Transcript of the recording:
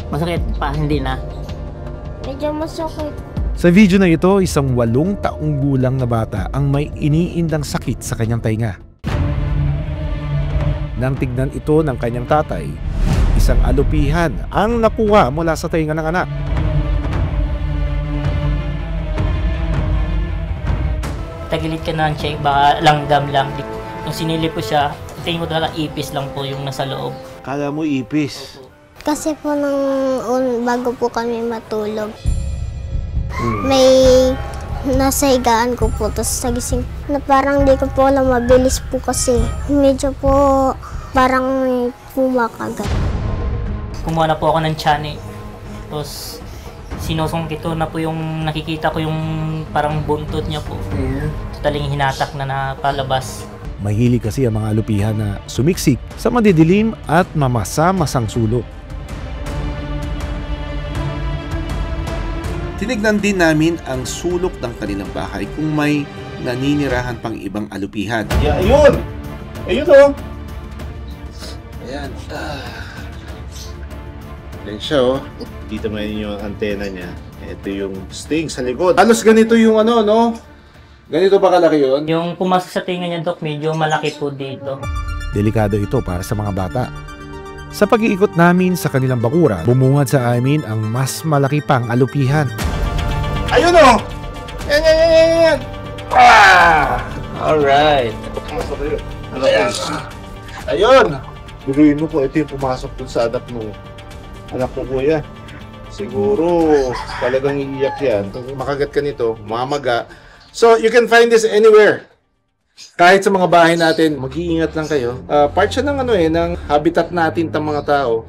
Masakit pa, hindi na. Medyo masakit. Sa video na ito, isang 8 taong gulang na bata ang may iniindang sakit sa kanyang tainga. Nang tignan ito ng kanyang tatay, isang alupihan ang nakuha mula sa tainga ng anak. Tagilid ka na ng check, baka langgam lang. Nung sinilip ko siya, tingin ko talaga ipis lang po yung nasa loob. Kala mo ipis. Kasi po bago po kami matulog, may nasa higaan ko po, tapos nagising na parang di ko po alam, mabilis po kasi. Medyo po parang may pumakagat. Kumuha na po ako ng tiyan eh. Tapos sinusungkit ko na po yung nakikita ko yung parang buntot niya po. Taling hinatak na palabas. Mahilig kasi ang mga alupihan na sumiksik sa madidilim at mamasa-masang sulok. Tinignan din namin ang sulok ng kanilang bahay kung may naninirahan pang ibang alupihan. Yeah, ayun! Ayun o! Ayan. Ayan siya oh. Dito mo yung antena niya. Ito yung sting sa likod. Halos ganito yung ano, no? Ganito ba kalaki yun? Yung pumasok sa tinga niya, Dok, medyo malaki po dito. Delikado ito para sa mga bata. Sa pag-iikot namin sa kanilang bakuran, bumungad sa amin ang mas malaki pang alupihan. Ayun o! Yan, yan, yan, yan, yan! Ah! Alright. Ano yan? Ayun! Biruin mo po, ito yung pumasok dun sa anak mo. Anak ko kuya. Siguro, talagang iiyak yan. Kung makagat ka nito, mamaga. So, you can find this anywhere. Kahit sa mga bahay natin, mag-iingat lang kayo. Part siya ng ng habitat natin ng mga tao.